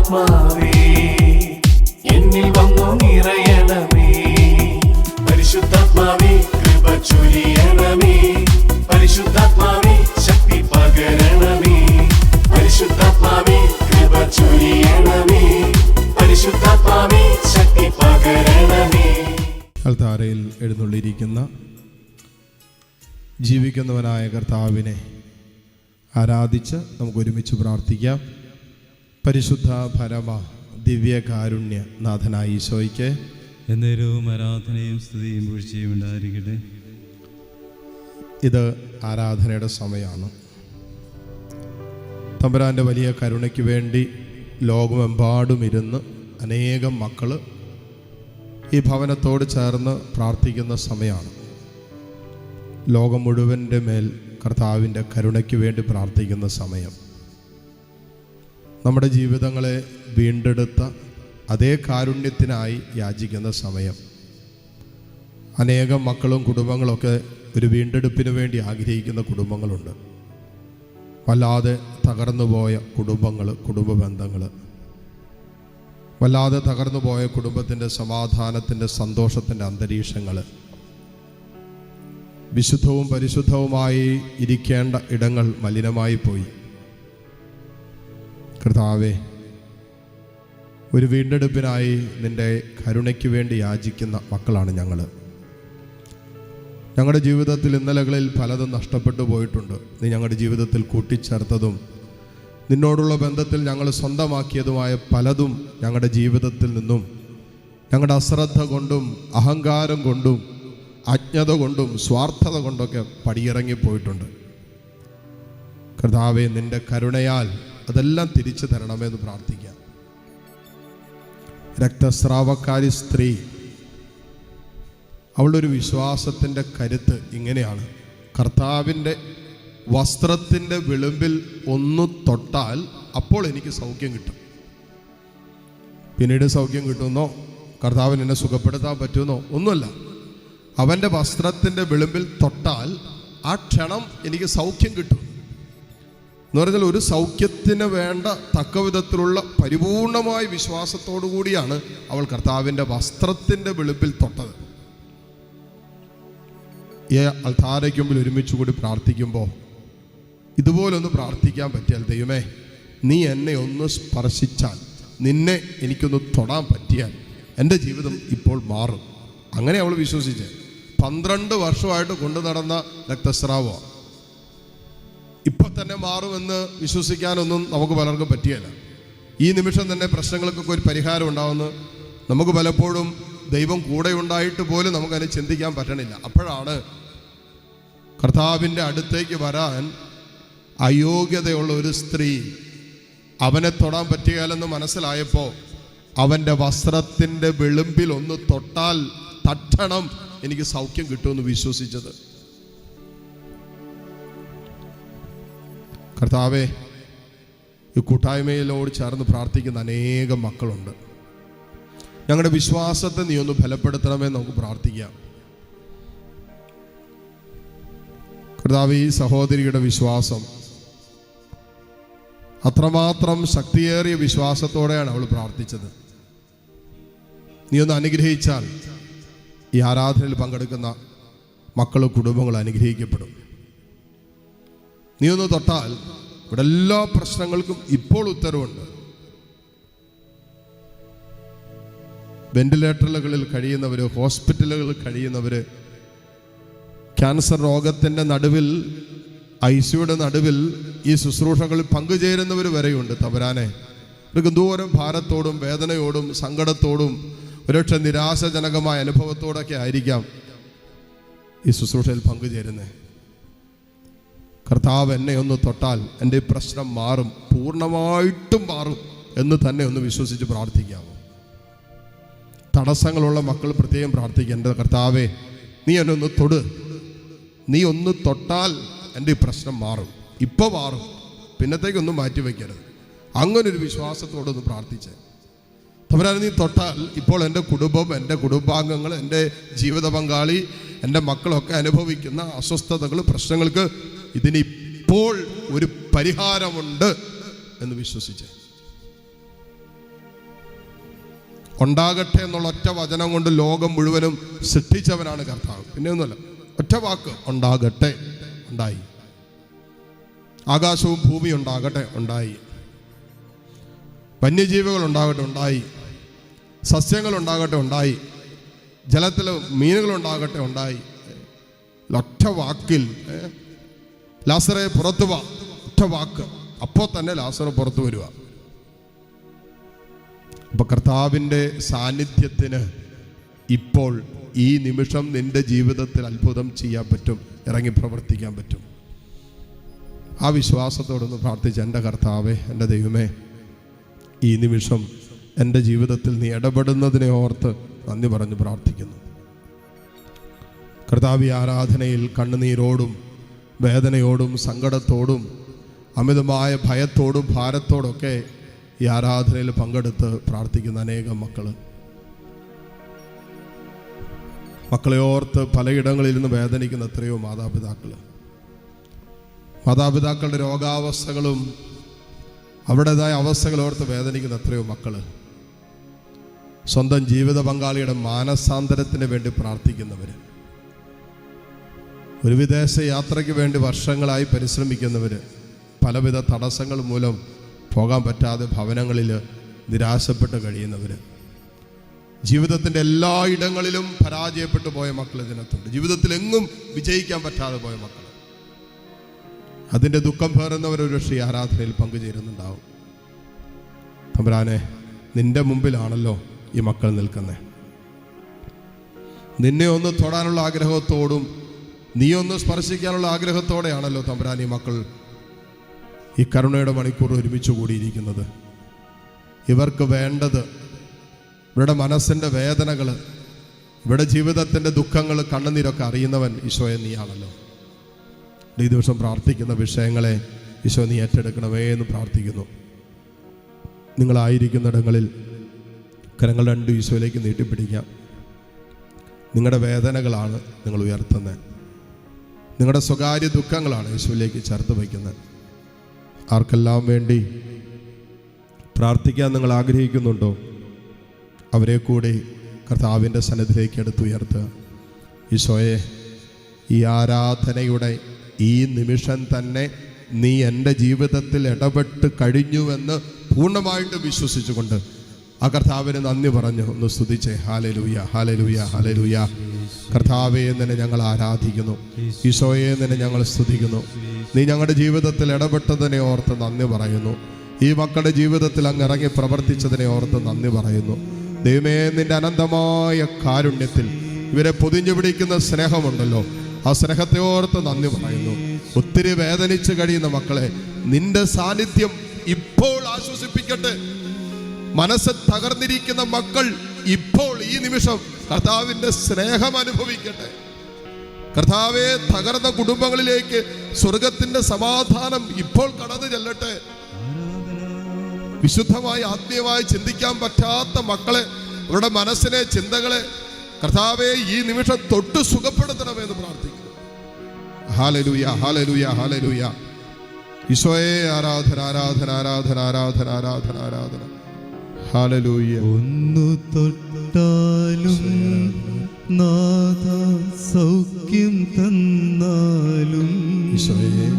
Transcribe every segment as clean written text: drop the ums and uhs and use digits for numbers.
പരിശുദ്ധാത്മാവേ എന്നിൽ വന്നു നിറയണമേ. പരിശുദ്ധാത്മാവേ കൃപ ചൊരിയണമേ. പരിശുദ്ധാത്മാവേ ശക്തി പകരണമേ. പരിശുദ്ധാത്മാവേ കൃപ ചൊരിയണമേ. പരിശുദ്ധാത്മാവേ ശക്തി പകരണമേ. അൾത്താരയിൽ എഴുന്നള്ളിയിരിക്കുന്ന ജീവിക്കുന്നവനായ കർത്താവിനെ ആരാധിച്ച് നമുക്ക് ഒരുമിച്ച് പ്രാർത്ഥിക്കാം. പരിശുദ്ധ പരമ ദിവ്യകാരുണ്യ നാഥനായ ഈശോയ്ക്ക് എന്നേരവും ആരാധനയും സ്തുതിയും വീഴ്ചയും ഉണ്ടായിരിക്കട്ടെ. ഇത് ആരാധനയുടെ സമയമാണ്. തമ്പുരാൻ്റെ വലിയ കരുണയ്ക്ക് വേണ്ടി ലോകമെമ്പാടും ഇരുന്ന് അനേകം മക്കൾ ഈ ഭവനത്തോട് ചേർന്ന് പ്രാർത്ഥിക്കുന്ന സമയമാണ്. ലോകം മുഴുവൻ്റെ മേൽ കർത്താവിൻ്റെ കരുണയ്ക്ക് വേണ്ടി പ്രാർത്ഥിക്കുന്ന സമയം. നമ്മുടെ ജീവിതങ്ങളെ വീണ്ടെടുത്ത അതേ കാരുണ്യത്തിനായി യാചിക്കുന്ന സമയം. അനേകം മക്കളും കുടുംബങ്ങളൊക്കെ ഒരു വീണ്ടെടുപ്പിന് വേണ്ടി ആഗ്രഹിക്കുന്ന കുടുംബങ്ങളുണ്ട്. വല്ലാതെ തകർന്നുപോയ കുടുംബങ്ങൾ, കുടുംബ ബന്ധങ്ങൾ, വല്ലാതെ തകർന്നുപോയ കുടുംബത്തിൻ്റെ സമാധാനത്തിൻ്റെ സന്തോഷത്തിൻ്റെ അന്തരീക്ഷങ്ങൾ, വിശുദ്ധവും പരിശുദ്ധവുമായി ഇരിക്കേണ്ട ഇടങ്ങൾ മലിനമായി പോയി. കർത്താവേ, ഒരു വീണ്ടെടുപ്പിനായി നിൻ്റെ കരുണയ്ക്ക് വേണ്ടി യാചിക്കുന്ന മക്കളാണ് ഞങ്ങൾ. ഞങ്ങളുടെ ജീവിതത്തിൽ ഇന്നലകളിൽ പലതും നഷ്ടപ്പെട്ടു പോയിട്ടുണ്ട്. നീ ഞങ്ങളുടെ ജീവിതത്തിൽ കൂട്ടിച്ചേർത്തതും നിന്നോടുള്ള ബന്ധത്തിൽ ഞങ്ങൾ സ്വന്തമാക്കിയതുമായ പലതും ഞങ്ങളുടെ ജീവിതത്തിൽ നിന്നും ഞങ്ങളുടെ അശ്രദ്ധ കൊണ്ടും അഹങ്കാരം കൊണ്ടും അജ്ഞത കൊണ്ടും സ്വാർത്ഥത കൊണ്ടൊക്കെ പടിയിറങ്ങിപ്പോയിട്ടുണ്ട്. കർത്താവേ, നിന്റെ കരുണയാൽ അതെല്ലാം തിരിച്ചു തരണമെന്ന് പ്രാർത്ഥിക്കാം. രക്തസ്രാവക്കാരി സ്ത്രീ, അവളുടെ ഒരു വിശ്വാസത്തിൻ്റെ കരുത്ത് ഇങ്ങനെയാണ്: കർത്താവിൻ്റെ വസ്ത്രത്തിൻ്റെ വിളിമ്പിൽ ഒന്ന് തൊട്ടാൽ അപ്പോൾ എനിക്ക് സൗഖ്യം കിട്ടും. പിന്നീട് സൗഖ്യം കിട്ടുമെന്നോ കർത്താവിന് എന്നെ സുഖപ്പെടുത്താൻ പറ്റുമെന്നോ ഒന്നുമല്ല. അവൻ്റെ വസ്ത്രത്തിൻ്റെ വിളിമ്പിൽ തൊട്ടാൽ ആ ക്ഷണം എനിക്ക് സൗഖ്യം കിട്ടും എന്ന് പറഞ്ഞാൽ, ഒരു സൗഖ്യത്തിന് വേണ്ട തക്കവിധത്തിലുള്ള പരിപൂർണമായ വിശ്വാസത്തോടു കൂടിയാണ് അവൾ കർത്താവിൻ്റെ വസ്ത്രത്തിൻ്റെ വിളിമ്പിൽ തൊട്ടത്. ഈ അൾത്താരയ്ക്ക് മുമ്പിൽ ഒരുമിച്ച് കൂടി പ്രാർത്ഥിക്കുമ്പോൾ ഇതുപോലൊന്ന് പ്രാർത്ഥിക്കാൻ പറ്റിയാൽ, ദൈവമേ, നീ എന്നെ ഒന്ന് സ്പർശിച്ചാൽ, നിന്നെ എനിക്കൊന്ന് തൊടാൻ പറ്റിയാൽ എൻ്റെ ജീവിതം ഇപ്പോൾ മാറും. അങ്ങനെ അവൾ വിശ്വസിച്ചേ. 12 വർഷമായിട്ട് കൊണ്ടു നടന്ന രക്തസ്രാവം ഇപ്പം തന്നെ മാറുമെന്ന് വിശ്വസിക്കാനൊന്നും നമുക്ക് പലർക്കും പറ്റിയല്ല. ഈ നിമിഷം തന്നെ പ്രശ്നങ്ങൾക്കൊക്കെ ഒരു പരിഹാരം ഉണ്ടാവുമെന്ന് നമുക്ക് പലപ്പോഴും ദൈവം കൂടെ ഉണ്ടായിട്ട് പോലും നമുക്കതിനെ ചിന്തിക്കാൻ പറ്റണില്ല. അപ്പോഴാണ് കർത്താവിൻ്റെ അടുത്തേക്ക് വരാൻ അയോഗ്യതയുള്ള ഒരു സ്ത്രീ അവനെ തൊടാൻ പറ്റുകയില്ലെന്ന് മനസ്സിലായപ്പോൾ അവൻ്റെ വസ്ത്രത്തിൻ്റെ വിളിമ്പിൽ ഒന്ന് തൊട്ടാൽ തട്ടണം എനിക്ക് സൗഖ്യം കിട്ടുമെന്ന് വിശ്വസിച്ചത്. കർത്താവേ, ഈ കൂട്ടായ്മയിലോട് ചേർന്ന് പ്രാർത്ഥിക്കുന്ന അനേകം മക്കളുണ്ട്. ഞങ്ങളുടെ വിശ്വാസത്തെ നീ ഒന്ന് ബലപ്പെടുത്തണമെന്ന് നമുക്ക് പ്രാർത്ഥിക്കാം. കർത്താവേ, ഈ സഹോദരിയുടെ വിശ്വാസം അത്രമാത്രം ശക്തിയേറിയ വിശ്വാസത്തോടെയാണ് അവൾ പ്രാർത്ഥിച്ചത്. നീ ഒന്ന് അനുഗ്രഹിച്ചാൽ ഈ ആരാധനയിൽ പങ്കെടുക്കുന്ന മക്കളും കുടുംബങ്ങളും അനുഗ്രഹിക്കപ്പെടും. നീ ഒന്ന് തൊട്ടാൽ ഇവിടെ എല്ലാ പ്രശ്നങ്ങൾക്കും ഇപ്പോൾ ഉത്തരവുണ്ട്. വെന്റിലേറ്ററുകളിൽ കഴിയുന്നവർ, ഹോസ്പിറ്റലുകളിൽ കഴിയുന്നവർ, ക്യാൻസർ രോഗത്തിൻ്റെ നടുവിൽ, ICUയുടെ നടുവിൽ ഈ ശുശ്രൂഷകളിൽ പങ്കുചേരുന്നവർ വരെയുണ്ട്. തമ്പുരാനെ, ഇവർക്ക് ദൂരം ഭാരത്തോടും വേദനയോടും സങ്കടത്തോടും ഒരുപക്ഷെ നിരാശജനകമായ അനുഭവത്തോടൊക്കെ ആയിരിക്കാം ഈ ശുശ്രൂഷയിൽ പങ്കുചേരുന്നത്. കർത്താവ്, എന്നെ ഒന്ന് തൊട്ടാൽ എൻ്റെ പ്രശ്നം മാറും, പൂർണ്ണമായിട്ടും മാറും എന്ന് തന്നെ ഒന്ന് വിശ്വസിച്ച് പ്രാർത്ഥിക്കാമോ? തടസ്സങ്ങളുള്ള മക്കൾ പ്രത്യേകം പ്രാർത്ഥിക്കുക. എൻ്റെ കർത്താവേ, നീ എന്നെ ഒന്ന് തൊട്, നീ ഒന്ന് തൊട്ടാൽ എൻ്റെ ഈ പ്രശ്നം മാറും, ഇപ്പോൾ മാറും, പിന്നത്തേക്കൊന്നും മാറ്റി വയ്ക്കരുത്. അങ്ങനൊരു വിശ്വാസത്തോടൊന്ന് പ്രാർത്ഥിച്ചേ. തമ്പുരാനെ, നീ തൊട്ടാൽ ഇപ്പോൾ എൻ്റെ കുടുംബം, എൻ്റെ കുടുംബാംഗങ്ങൾ, എൻ്റെ ജീവിത പങ്കാളി, എൻ്റെ മക്കളൊക്കെ അനുഭവിക്കുന്ന അസ്വസ്ഥതകൾ, പ്രശ്നങ്ങൾക്ക് ഇതിനിപ്പോൾ ഒരു പരിഹാരമുണ്ട് എന്ന് വിശ്വസിച്ചേ. ഉണ്ടാകട്ടെ എന്നുള്ള ഒറ്റ വചനം കൊണ്ട് ലോകം മുഴുവനും സൃഷ്ടിച്ചവനാണ് കർത്താവ്. പിന്നെ ഒന്നുമല്ല, ഒറ്റ വാക്ക് ഉണ്ടാകട്ടെ, ഉണ്ടായി. ആകാശവും ഭൂമിയും ഉണ്ടാകട്ടെ, ഉണ്ടായി. വന്യജീവികൾ ഉണ്ടാകട്ടെ, ഉണ്ടായി. സസ്യങ്ങൾ ഉണ്ടാകട്ടെ, ഉണ്ടായി. ജലത്തിൽ മീനുകൾ ഉണ്ടാകട്ടെ, ഉണ്ടായി. ഒറ്റ വാക്കിൽ ലാസറെ പുറത്തു വാ, ഒറ്റ വാക്ക്, അപ്പോൾ തന്നെ ലാസർ പുറത്തു വരിക. അപ്പൊ കർത്താവിൻ്റെ സാന്നിധ്യത്തിന് ഇപ്പോൾ ഈ നിമിഷം നിന്റെ ജീവിതത്തിൽ അത്ഭുതം ചെയ്യാൻ പറ്റും, ഇറങ്ങി പ്രവർത്തിക്കാൻ പറ്റും. ആ വിശ്വാസത്തോടൊന്ന് പ്രാർത്ഥിച്ച്, എൻ്റെ കർത്താവേ, എൻ്റെ ദൈവമേ, ഈ നിമിഷം എൻ്റെ ജീവിതത്തിൽ നീ ഇടപെടുന്നതിനെ ഓർത്ത് നന്ദി പറഞ്ഞ് പ്രാർത്ഥിക്കുന്നു. കർത്താവ്, ഈ ആരാധനയിൽ കണ്ണുനീരോടും വേദനയോടും സങ്കടത്തോടും അമിതമായ ഭയത്തോടും ഭാരത്തോടൊക്കെ ഈ ആരാധനയിൽ പങ്കെടുത്ത് പ്രാർത്ഥിക്കുന്ന അനേകം മക്കളെ ഓർത്ത് പലയിടങ്ങളിൽ നിന്ന് വേദനിക്കുന്ന എത്രയോ മാതാപിതാക്കളുടെ രോഗാവസ്ഥകളും അവരുടേതായ അവസ്ഥകൾ ഓർത്ത് വേദനിക്കുന്ന എത്രയോ മക്കള്, സ്വന്തം ജീവിത പങ്കാളിയുടെ മാനസാന്തരത്തിന് വേണ്ടി പ്രാർത്ഥിക്കുന്നവർ, ഒരു വിദേശ യാത്രയ്ക്ക് വേണ്ടി വർഷങ്ങളായി പരിശ്രമിക്കുന്നവർ, പലവിധ തടസ്സങ്ങൾ മൂലം പോകാൻ പറ്റാതെ ഭവനങ്ങളിൽ നിരാശപ്പെട്ട് കഴിയുന്നവർ, ജീവിതത്തിൻ്റെ എല്ലാ ഇടങ്ങളിലും പരാജയപ്പെട്ടു പോയ മക്കൾ ഇതിനകത്തുണ്ട്. ജീവിതത്തിലെങ്ങും വിജയിക്കാൻ പറ്റാതെ പോയ മക്കൾ, അതിൻ്റെ ദുഃഖം പേറുന്നവർ ഒരു പക്ഷേ ആരാധനയിൽ പങ്കുചേരുന്നുണ്ടാവും. തമ്പുരാനെ, നിന്റെ മുമ്പിലാണല്ലോ ഈ മക്കൾ നിൽക്കുന്നത്. നിന്നെ ഒന്ന് തൊടാനുള്ള ആഗ്രഹത്തോടും നീ ഒന്ന് സ്പർശിക്കാനുള്ള ആഗ്രഹത്തോടെയാണല്ലോ തമ്പുരാൻ ഈ മക്കൾ ഈ കരുണയുടെ മണിക്കൂർ ഒരുമിച്ച് കൂടിയിരിക്കുന്നത്. ഇവർക്ക് വേണ്ടത്, ഇവരുടെ മനസ്സിൻ്റെ വേദനകൾ, ഇവരുടെ ജീവിതത്തിൻ്റെ ദുഃഖങ്ങൾ, കണ്ണുനീരൊക്കെ അറിയുന്നവൻ ഈശോയെ നീയാണല്ലോ. ഈ ദിവസം പ്രാർത്ഥിക്കുന്ന വിഷയങ്ങളെ ഈശോ നീ ഏറ്റെടുക്കണമേ എന്ന് പ്രാർത്ഥിക്കുന്നു. നിങ്ങളായിരിക്കുന്നിടങ്ങളിൽ കരങ്ങൾ രണ്ടും ഈശോയിലേക്ക് നീട്ടിപ്പിടിക്കാം. നിങ്ങളുടെ വേദനകളാണ് നിങ്ങൾ ഉയർത്തുന്നത്, നിങ്ങളുടെ സ്വകാര്യ ദുഃഖങ്ങളാണ് യേശുവിലേക്ക് ചേർത്ത് വയ്ക്കുന്നത്. ആർക്കെല്ലാം വേണ്ടി പ്രാർത്ഥിക്കാൻ നിങ്ങൾ ആഗ്രഹിക്കുന്നുണ്ടോ അവരെ കൂടി കർത്താവിൻ്റെ സന്നിധിയിലേക്ക് എടുത്തുയർത്തുക. ഈശോയെ, ഈ ആരാധനയുടെ ഈ നിമിഷം തന്നെ നീ എൻ്റെ ജീവിതത്തിൽ ഇടപെട്ട് കഴിഞ്ഞുവെന്ന് പൂർണ്ണമായിട്ട് വിശ്വസിച്ചുകൊണ്ട് ആ കർത്താവിന് നന്ദി പറഞ്ഞു ഒന്ന് സ്തുതിച്ചേ. Hallelujah, hallelujah, hallelujah. കർത്താവേ, നിന്നെ ഞങ്ങൾ ആരാധിക്കുന്നു. ഈശോയെ, നിന്നെ ഞങ്ങൾ സ്തുതിക്കുന്നു. നീ ഞങ്ങളുടെ ജീവിതത്തിൽ ഇടപെട്ടതിനെ ഓർത്ത് നന്ദി പറയുന്നു. ഈ മക്കളുടെ ജീവിതത്തിൽ അങ്ങ് ഇറങ്ങി പ്രവർത്തിച്ചതിനെ ഓർത്ത് നന്ദി പറയുന്നു. ദൈവമേ, നിന്റെ അനന്തമായ കാരുണ്യത്തിൽ ഇവരെ പൊതിഞ്ഞു പിടിക്കുന്ന സ്നേഹമുണ്ടല്ലോ, ആ സ്നേഹത്തെ ഓർത്ത് നന്ദി പറയുന്നു. ഒത്തിരി വേദനിച്ച് കഴിയുന്ന മക്കളെ നിന്റെ സാന്നിധ്യം ഇപ്പോൾ ആശ്വസിപ്പിക്കട്ടെ. മനസ്സ് തകർന്നിരിക്കുന്ന മക്കൾ ഇപ്പോൾ ഈ നിമിഷം കർത്താവിൻ്റെ സ്നേഹം അനുഭവിക്കട്ടെ. കർത്താവെ, തകർന്ന കുടുംബങ്ങളിലേക്ക് സ്വർഗത്തിന്റെ സമാധാനം ഇപ്പോൾ കടന്നു ചെല്ലട്ടെ. വിശുദ്ധമായി ആത്മീയമായി ചിന്തിക്കാൻ പറ്റാത്ത മക്കളെ, അവരുടെ മനസ്സിനെ, ചിന്തകളെ കർത്താവെ ഈ നിമിഷം തൊട്ട് സുഖപ്പെടുത്തണമെന്ന് പ്രാർത്ഥിക്കുന്നു. Hallelujah, hallelujah, hallelujah. ഈശോയെ, ആരാധന, ആരാധന, ആരാധന, ആരാധന, ആരാധന, ആരാധന. ഹല്ലേലൂയ. ഒന്നു തൊട്ടാലും നാഥ സൗഖ്യം തന്നാലും ഈശോയെ,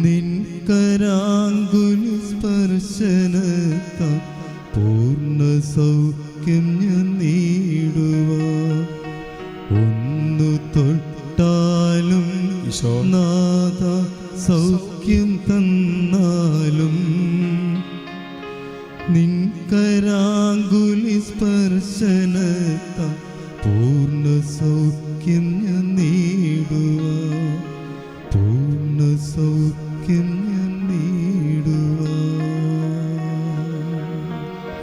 നിൻ കരാങ്കുല സ്പർശനത്താൽ പൂർണ്ണ സൗഖ്യം ഞാൻ നേടുവാ. ഒന്നു തൊട്ടാലും നാഥ സൗഖ്യം തന്നാലും നിൻ കരാങ്കുലി സ്പർശനത്താൽ പൂർണ്ണ സൗഖ്യം ഞാൻ നേടുവാ. പൂർണ്ണ സൗഖ്യം ഞാൻ നേടുവാ.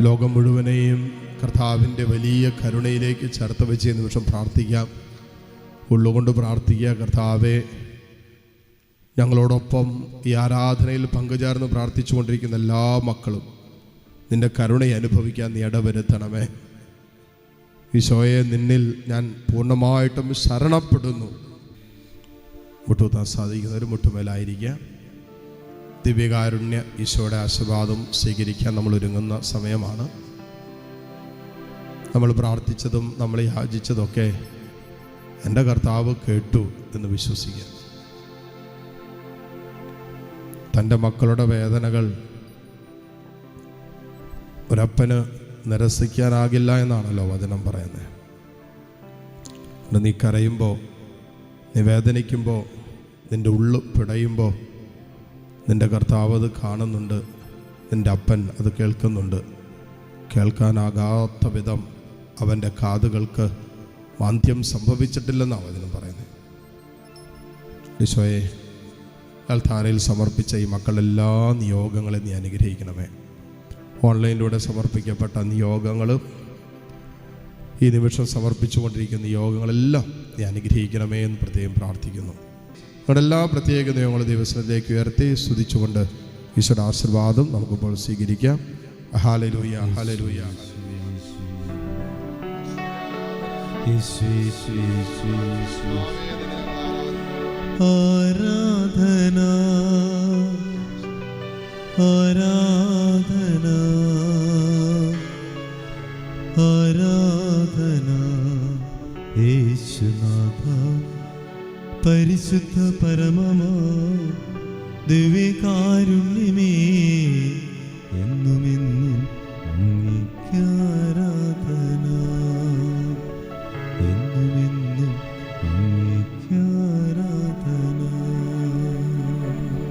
ലോകം മുഴുവനെയും കർത്താവിൻ്റെ വലിയ കരുണയിലേക്ക് ചേർത്ത് വെച്ച് നിമിഷം പ്രാർത്ഥിക്കാം. ഉള്ളുകൊണ്ട് പ്രാർത്ഥിക്കുക. കർത്താവെ, ഞങ്ങളോടൊപ്പം ഈ ആരാധനയിൽ പങ്കുചേർന്ന് പ്രാർത്ഥിച്ചു കൊണ്ടിരിക്കുന്ന എല്ലാ മക്കളും നിന്റെ കരുണയെ അനുഭവിക്കാൻ നീ ഇടവരുത്തണമേ. ഈശോയെ, നിന്നിൽ ഞാൻ പൂർണ്ണമായിട്ടും ശരണപ്പെടുന്നു. മുട്ടുകുത്താൻ സാധിക്കുന്നവർ മുട്ടുമേലായിരിക്കുക. ദിവ്യകാരുണ്യ ഈശോയുടെ ആശീർവാദം സ്വീകരിക്കാൻ നമ്മൾ ഒരുങ്ങുന്ന സമയമാണ്. നമ്മൾ പ്രാർത്ഥിച്ചതും നമ്മൾ യാചിച്ചതൊക്കെ എൻ്റെ കർത്താവ് കേട്ടു എന്ന് വിശ്വസിക്കുക. തൻ്റെ മക്കളുടെ വേദനകൾ ഒരപ്പന് നിരസിക്കാനാകില്ല എന്നാണല്ലോ വചനം പറയുന്നത്. നീ കരയുമ്പോൾ, നീ വേദനിക്കുമ്പോൾ, നിൻ്റെ ഉള്ളു പിടയുമ്പോൾ നിൻ്റെ കർത്താവ് അത് കാണുന്നുണ്ട്, നിൻ്റെ അപ്പൻ അത് കേൾക്കുന്നുണ്ട്. കേൾക്കാനാകാത്ത വിധം അവൻ്റെ കാതുകൾക്ക് മാന്ദ്യം സംഭവിച്ചിട്ടില്ലെന്നാണ് വചനം പറയുന്നത്. ഈശോയെ, അൽത്താരയിൽ സമർപ്പിച്ച ഈ മക്കളെല്ലാ നിയോഗങ്ങളെ നീ അനുഗ്രഹിക്കണമേ. ഓൺലൈനിലൂടെ സമർപ്പിക്കപ്പെട്ട നിയോഗങ്ങളും ഈ നിമിഷം സമർപ്പിച്ചുകൊണ്ടിരിക്കുന്ന നിയോഗങ്ങളെല്ലാം നീ അനുഗ്രഹിക്കണമേ എന്ന് പ്രത്യേകം പ്രാർത്ഥിക്കുന്നു. നമ്മുടെ എല്ലാ പ്രത്യേക നിയോഗങ്ങളും ദൈവസന്നിധിയിലേക്ക് ഉയർത്തി സ്തുതിച്ചുകൊണ്ട് ഈശ്വര ആശീർവാദം നമുക്കിപ്പോൾ സ്വീകരിക്കാം. Hallelujah, hallelujah. ആരാധന, ആരാധന, ആരാധന യേശുനാഥ. പരിശുദ്ധ പരമമാ ദിവ്യകാരുണ്യമേ, എന്നുമെന്നും